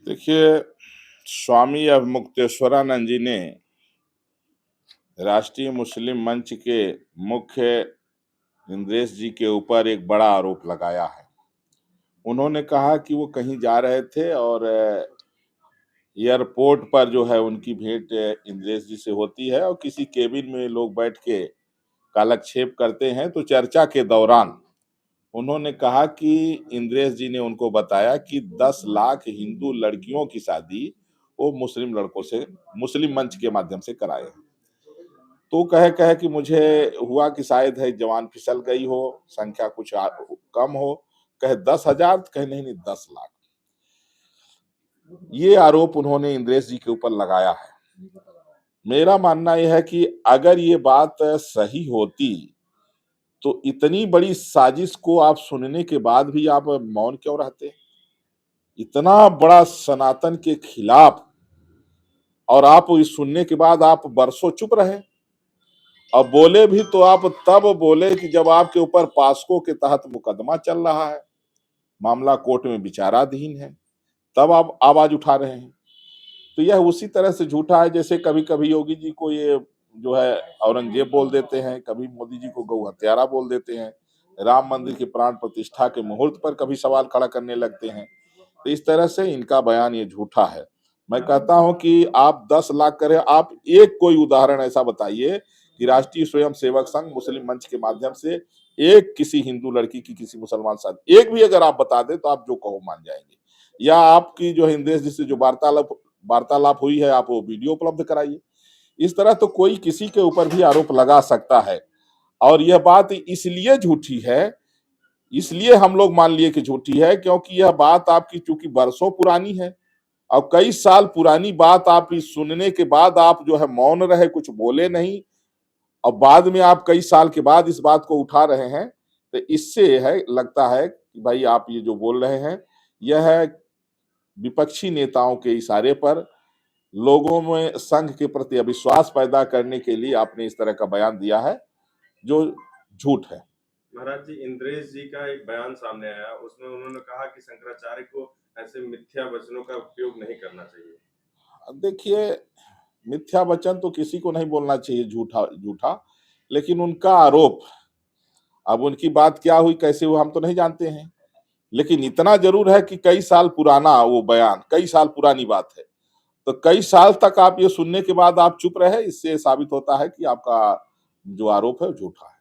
देखिए, स्वामी अवमुक्तेश्वरानंद जी ने राष्ट्रीय मुस्लिम मंच के मुख्य इंद्रेश जी के ऊपर एक बड़ा आरोप लगाया है। उन्होंने कहा कि वो कहीं जा रहे थे और एयरपोर्ट पर जो है उनकी भेंट इंद्रेश जी से होती है और किसी केबिन में लोग बैठ के कालक्षेप करते हैं। तो चर्चा के दौरान उन्होंने कहा कि इंद्रेश जी ने उनको बताया कि 10 लाख हिंदू लड़कियों की शादी वो मुस्लिम लड़कों से मुस्लिम मंच के माध्यम से कराए हैं। तो कहे कहे कि मुझे हुआ कि शायद है जवान फिसल गई हो, संख्या कुछ कम हो। कहे 10,000, कहे नहीं नहीं 10 लाख। ये आरोप उन्होंने इंद्रेश जी के ऊपर लगाया है। मेरा मानना यह है कि अगर ये बात सही होती तो इतनी बड़ी साजिश को आप सुनने के बाद भी आप मौन क्यों रहते? इतना बड़ा सनातन के खिलाफ और आप इस सुनने के बाद आप बरसों चुप रहे। अब बोले भी तो आप तब बोले कि जब आपके ऊपर पॉस्को के तहत मुकदमा चल रहा है, मामला कोर्ट में विचाराधीन है, तब आप आवाज उठा रहे हैं। तो यह उसी तरह से झूठा है जैसे कभी-कभी योगी जी को ये जो है औरंगजेब बोल देते हैं, कभी मोदी जी को गौ हत्यारा बोल देते हैं, राम मंदिर की प्राण प्रतिष्ठा के मुहूर्त पर कभी सवाल खड़ा करने लगते हैं। तो इस तरह से इनका बयान ये झूठा है। मैं कहता हूं कि आप 10 लाख करें, आप एक कोई उदाहरण ऐसा बताइए कि राष्ट्रीय स्वयंसेवक संघ मुस्लिम मंच के माध्यम से एक किसी हिंदू लड़की की किसी मुसलमान साथ एक भी अगर आप बता दें तो आप जो कहो मान जाएंगे। या आपकी जो हिंदेश जी से जो वार्तालाप वार्तालाप हुई है आप वो वीडियो उपलब्ध कराइए। इस तरह तो कोई किसी के ऊपर भी आरोप लगा सकता है और यह बात इसलिए झूठी है, इसलिए हम लोग मान लिए कि झूठी है क्योंकि यह बात आपकी चूंकि बरसों पुरानी है और कई साल पुरानी बात आप इस सुनने के बाद आप जो है मौन रहे, कुछ बोले नहीं और बाद में आप कई साल के बाद इस बात को उठा रहे हैं। तो इससे है लगता है कि भाई आप ये जो बोल रहे हैं यह है विपक्षी नेताओं के इशारे पर लोगों में संघ के प्रति अविश्वास पैदा करने के लिए आपने इस तरह का बयान दिया है जो झूठ है। महाराज जी, इंद्रेश जी का एक बयान सामने आया, उसमें उन्होंने कहा कि शंकराचार्य को ऐसे मिथ्या वचनों का उपयोग नहीं करना चाहिए। अब देखिए, मिथ्या वचन तो किसी को नहीं बोलना चाहिए झूठा झूठा, लेकिन उनका आरोप, अब उनकी बात क्या हुई कैसे हुआ हम तो नहीं जानते हैं, लेकिन इतना जरूर है कि कई साल पुराना वो बयान, कई साल पुरानी बात है। तो कई साल तक आप ये सुनने के बाद आप चुप रहे, इससे साबित होता है कि आपका जो आरोप है वो झूठा है।